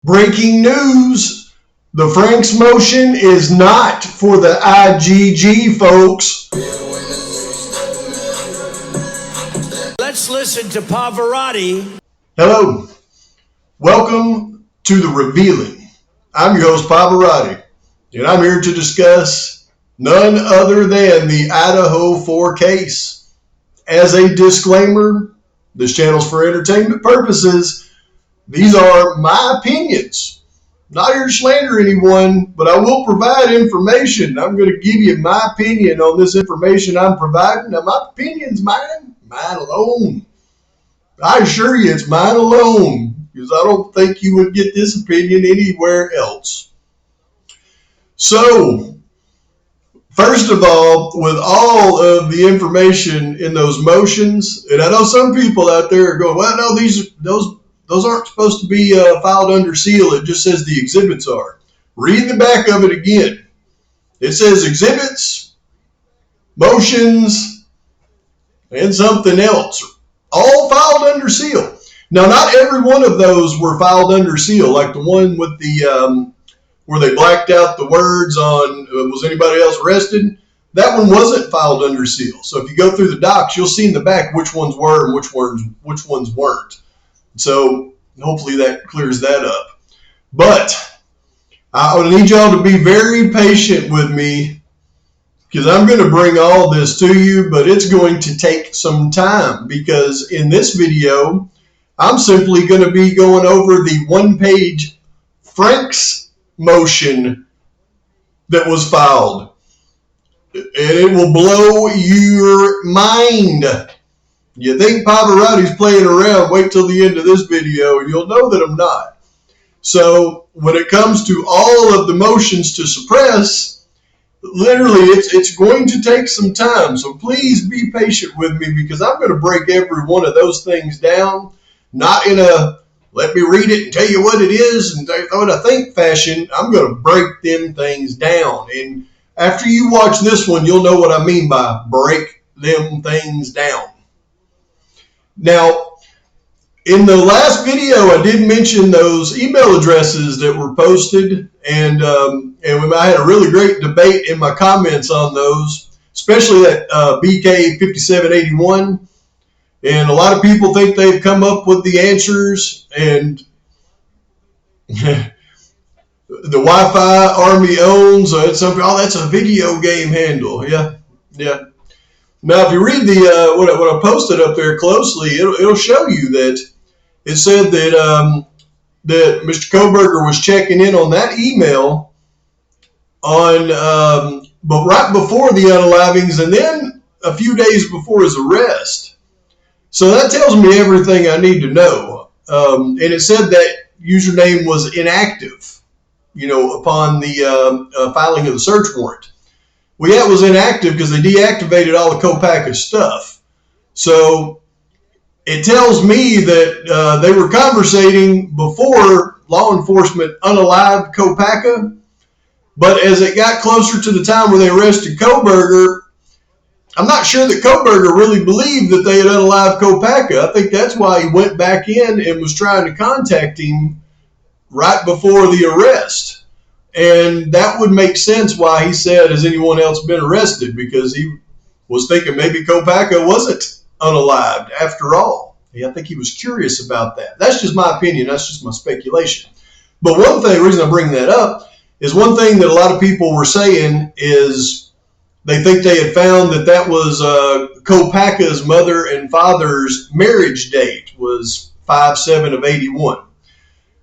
Breaking news. The Frank's motion is not for the IGG, folks. Let's listen to Pavarotti. Hello. Welcome to The Revealing. I'm your host, Pavarotti, and I'm here to discuss none other than the Idaho 4 case. As a disclaimer, this channel's for entertainment purposes. These are my opinions. Not here to slander anyone, but I will provide information. I'm going to give you my opinion on this information I'm providing. Now, my opinion's mine alone. I assure you it's mine alone, because I don't think you would get this opinion anywhere else. So, first of all, with all of the information in those motions, and I know some people out there are going, well, no, those aren't supposed to be filed under seal. It just says the exhibits are. Read the back of it again. It says exhibits, motions, and something else, all filed under seal. Now, not every one of those were filed under seal, like the one with the where they blacked out the words on was anybody else arrested. That one wasn't filed under seal. So if you go through the docs, you'll see in the back which ones were and which ones weren't. So hopefully that clears that up. But I need y'all to be very patient with me, because I'm going to bring all this to you, but it's going to take some time, because in this video, I'm simply going to be going over the one-page Frank's motion that was filed. And it will blow your mind. You think Pavarotti's playing around, wait till the end of this video and you'll know that I'm not. So when it comes to all of the motions to suppress, literally it's going to take some time. So please be patient with me, because I'm going to break every one of those things down, not in a let me read it and tell you what it is and what I think fashion. I'm going to break them things down. And after you watch this one, you'll know what I mean by break them things down. Now, in the last video, I did mention those email addresses that were posted, and I had a really great debate in my comments on those, especially that BK5781. And a lot of people think they've come up with the answers, and the Wi-Fi Army owns, that's a video game handle. Yeah. Now, if you read the what I posted up there closely, it'll show you that it said that that Mr. Kohberger was checking in on that email but right before the unalivings, and then a few days before his arrest. So that tells me everything I need to know. And it said that username was inactive, upon the filing of the search warrant. Well, yeah, it was inactive because they deactivated all the Kopaka stuff. So it tells me that they were conversating before law enforcement unalived Kopaka. But as it got closer to the time where they arrested Kohberger, I'm not sure that Kohberger really believed that they had unalived Kopaka. I think that's why he went back in and was trying to contact him right before the arrest. And that would make sense why he said, has anyone else been arrested? Because he was thinking maybe Kopaka wasn't unalived after all. I think he was curious about that. That's just my opinion. That's just my speculation. But the reason I bring that up is one thing that a lot of people were saying is they think they had found that was Kopaka's mother and father's marriage date was 5/7/81.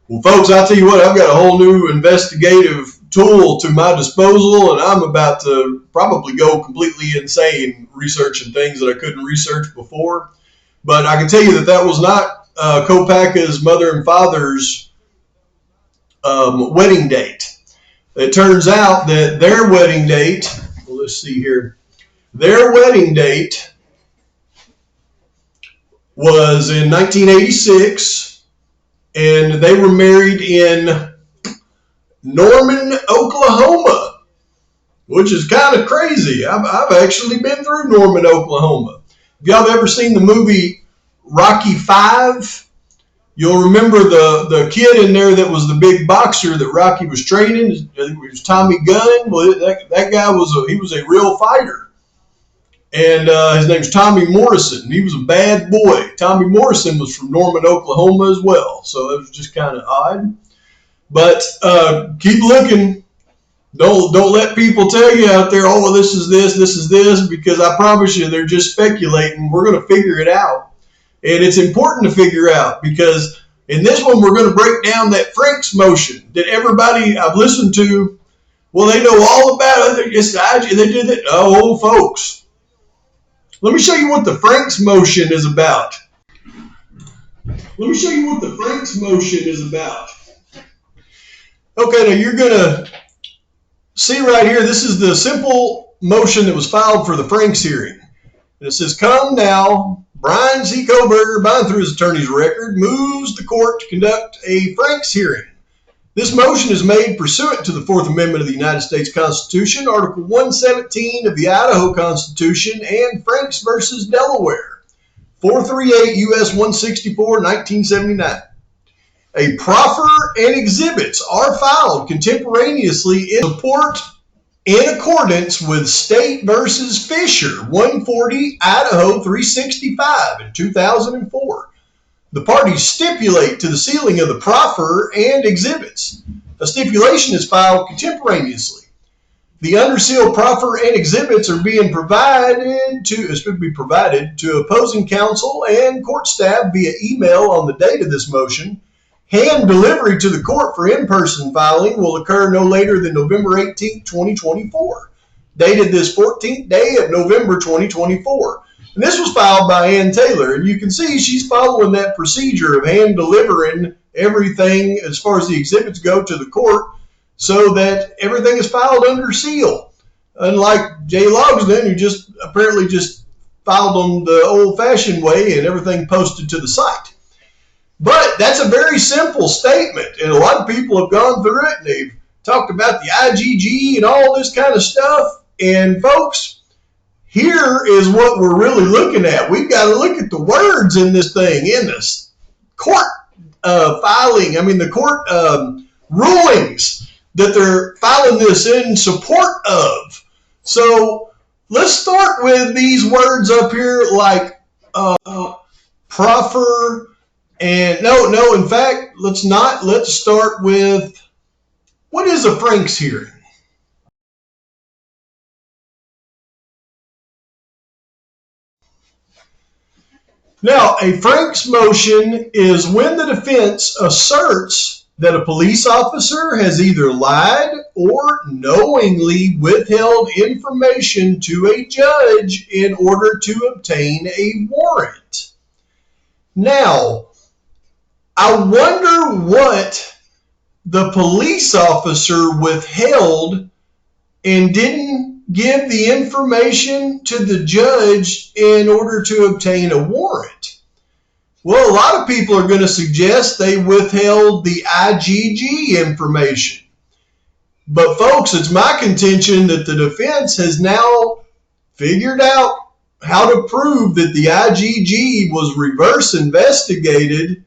Well, folks, I'll tell you what, I've got a whole new investigative tool to my disposal, and I'm about to probably go completely insane researching things that I couldn't research before. But I can tell you that was not Kopaka's mother and father's wedding date. It turns out that their wedding date, let's see here, their wedding date was in 1986, and they were married in Norman, Oklahoma, which is kind of crazy. I've actually been through Norman, Oklahoma. If y'all have ever seen the movie Rocky V, You'll remember the kid in there that was the big boxer that Rocky was training. I think it was Tommy Gunn. Well, that guy was a real fighter, and his name's Tommy Morrison. He was a bad boy. Tommy Morrison was from Norman, Oklahoma as well, so it was just kind of odd. But keep looking. Don't let people tell you out there, oh, this is this, because I promise you they're just speculating. We're going to figure it out. And it's important to figure out because in this one, we're going to break down that Frank's motion that everybody I've listened to, well, they know all about it. It's the IG, they did it. Oh, folks. Let me show you what the Frank's motion is about. Okay, now you're going to see right here, this is the simple motion that was filed for the Franks hearing. And it says, come now, Brian C. Koberger, buying through his attorney's record, moves the court to conduct a Franks hearing. This motion is made pursuant to the Fourth Amendment of the United States Constitution, Article 117 of the Idaho Constitution, and Franks versus Delaware, 438 U.S. 164, 1979. A proffer and exhibits are filed contemporaneously in support in accordance with State versus Fisher, 140 Idaho 365 in 2004. The parties stipulate to the sealing of the proffer and exhibits. A stipulation is filed contemporaneously. The undersealed proffer and exhibits are being provided to opposing counsel and court staff via email on the date of this motion. Hand delivery to the court for in-person filing will occur no later than November 18, 2024, dated this 14th day of November 2024. And this was filed by Ann Taylor, and you can see she's following that procedure of hand delivering everything as far as the exhibits go to the court so that everything is filed under seal. Unlike Jay Logsdon, who just apparently just filed them the old-fashioned way and everything posted to the site. But that's a very simple statement, and a lot of people have gone through it, and they've talked about the IGG and all this kind of stuff. And folks, here is what we're really looking at. We've got to look at the words in this thing, in this court the court rulings that they're filing this in support of. So let's start with these words up here like proffer. And no, in fact, let's not. Let's start with, what is a Franks hearing? Now, a Franks motion is when the defense asserts that a police officer has either lied or knowingly withheld information to a judge in order to obtain a warrant. Now, I wonder what the police officer withheld and didn't give the information to the judge in order to obtain a warrant. Well, a lot of people are going to suggest they withheld the IGG information. But folks, it's my contention that the defense has now figured out how to prove that the IGG was reverse investigated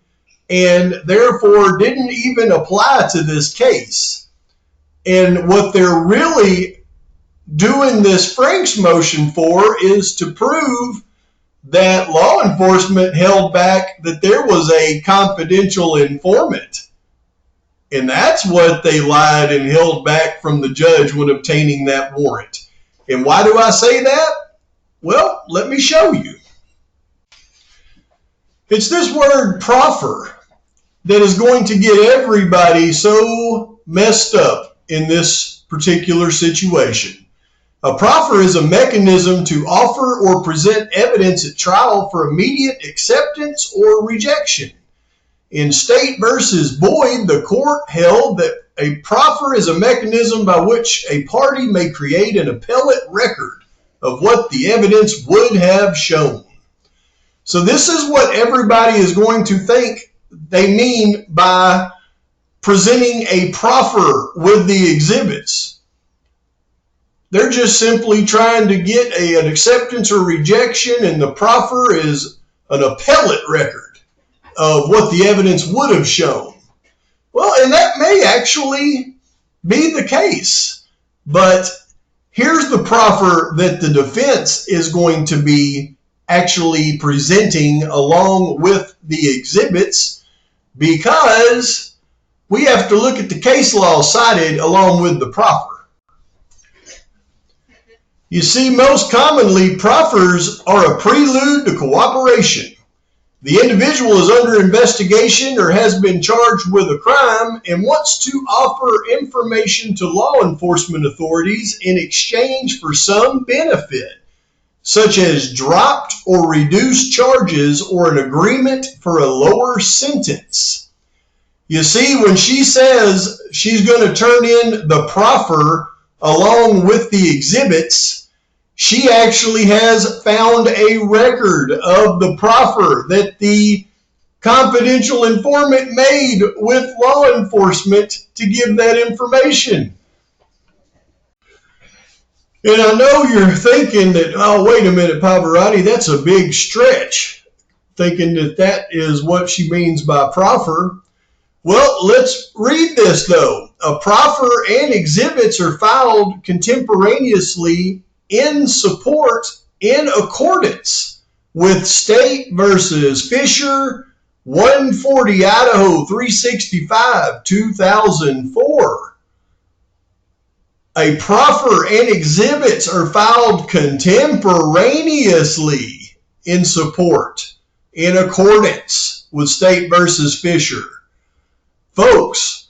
and therefore didn't even apply to this case. And what they're really doing this Franks motion for is to prove that law enforcement held back that there was a confidential informant. And that's what they lied and held back from the judge when obtaining that warrant. And why do I say that? Well, let me show you. It's this word proffer that is going to get everybody so messed up in this particular situation. A proffer is a mechanism to offer or present evidence at trial for immediate acceptance or rejection. In State versus Boyd, the court held that a proffer is a mechanism by which a party may create an appellate record of what the evidence would have shown. So this is what everybody is going to think they mean by presenting a proffer with the exhibits. They're just simply trying to get an acceptance or rejection, and the proffer is an appellate record. of what the evidence would have shown. Well, and that may actually be the case. But here's the proffer that the defense is going to be actually presenting along with the exhibits, because we have to look at the case law cited along with the proffer. You see, most commonly, proffers are a prelude to cooperation. The individual is under investigation or has been charged with a crime and wants to offer information to law enforcement authorities in exchange for some benefit, such as dropped or reduced charges or an agreement for a lower sentence. You see, when she says she's going to turn in the proffer along with the exhibits, she actually has found a record of the proffer that the confidential informant made with law enforcement to give that information. And I know you're thinking that, oh, wait a minute, Pavarotti, that's a big stretch, thinking that that is what she means by proffer. Well, let's read this, though. A proffer and exhibits are filed contemporaneously in support in accordance with State versus Fisher, 140 Idaho 365, 2004. A proffer and exhibits are filed contemporaneously in support in accordance with State versus Fisher. Folks,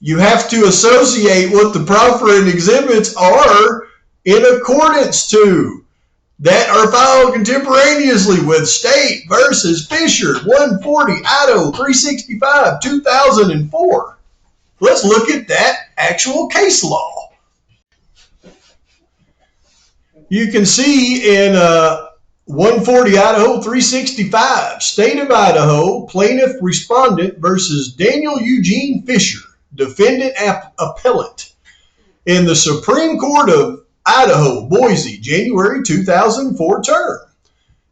you have to associate what the proffer and exhibits are in accordance to, that are filed contemporaneously with State versus Fisher, 140 Idaho 365, 2004. Let's look at that actual case law. You can see in 140 Idaho 365, State of Idaho, plaintiff respondent versus Daniel Eugene Fisher, defendant appellant, in the Supreme Court of Idaho, Boise, January 2004 term.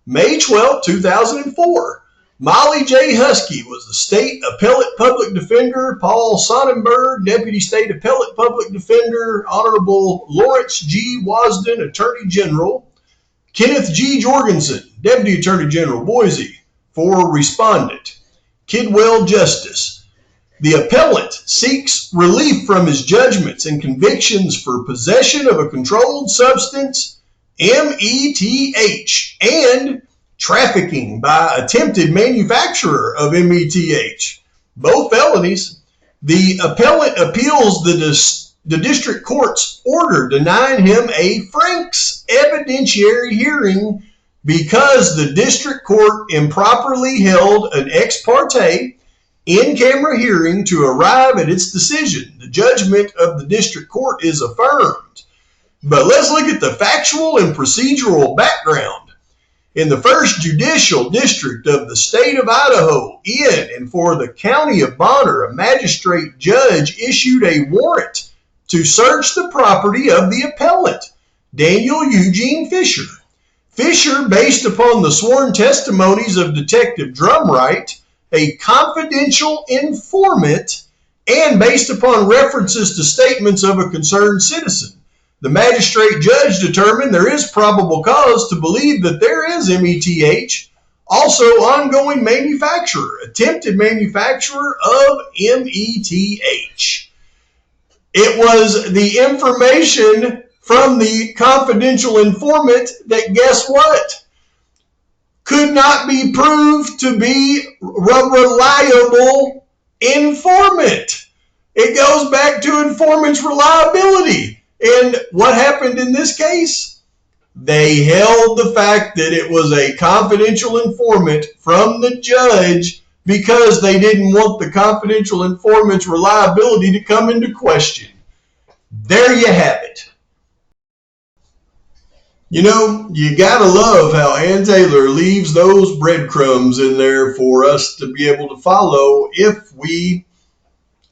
May 12, 2004, Molly J. Husky was the State Appellate Public Defender. Paul Sonnenberg, Deputy State Appellate Public Defender. Honorable Lawrence G. Wasden, Attorney General. Kenneth G. Jorgensen, Deputy Attorney General, Boise, for respondent. Kidwell Justice. The appellant seeks relief from his judgments and convictions for possession of a controlled substance, METH, and trafficking by attempted manufacturer of METH, both felonies. The appellant appeals the district court's order denying him a Frank's evidentiary hearing because the district court improperly held an ex parte in-camera hearing to arrive at its decision. The judgment of the district court is affirmed. But let's look at the factual and procedural background. In the first judicial district of the state of Idaho, in and for the county of Bonner, a magistrate judge issued a warrant to search the property of the appellant, Daniel Eugene Fisher. Fisher, based upon the sworn testimonies of Detective Drumright, a confidential informant, and based upon references to statements of a concerned citizen. The magistrate judge determined there is probable cause to believe that there is METH, also ongoing manufacturer, attempted manufacturer of METH. It was the information from the confidential informant that, guess what, could not be proved to be a reliable informant. It goes back to informant's reliability. And what happened in this case? They held the fact that it was a confidential informant from the judge because they didn't want the confidential informant's reliability to come into question. There you have it. You know, you gotta love how Ann Taylor leaves those breadcrumbs in there for us to be able to follow if we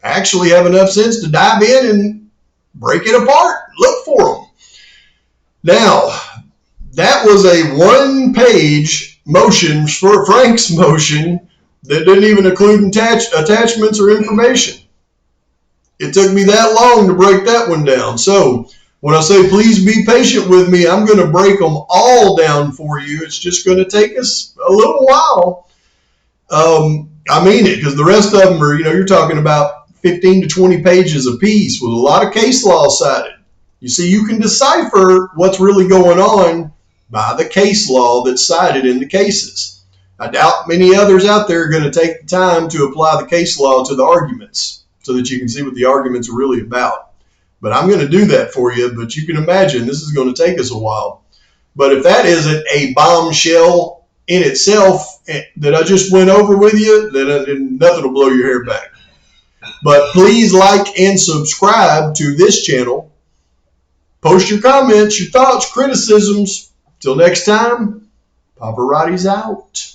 actually have enough sense to dive in and break it apart, look for them. Now, that was a one-page motion for Frank's motion that didn't even include attachments or information. It took me that long to break that one down. So when I say please be patient with me, I'm going to break them all down for you. It's just going to take us a little while. I mean it, because the rest of them are, you're talking about 15 to 20 pages a piece with a lot of case law cited. You see, you can decipher what's really going on by the case law that's cited in the cases. I doubt many others out there are going to take the time to apply the case law to the arguments so that you can see what the arguments are really about. But I'm going to do that for you, but you can imagine this is going to take us a while. But if that isn't a bombshell in itself that I just went over with you, then nothing will blow your hair back. But please like and subscribe to this channel. Post your comments, your thoughts, criticisms. Till next time, Pavarotti's out.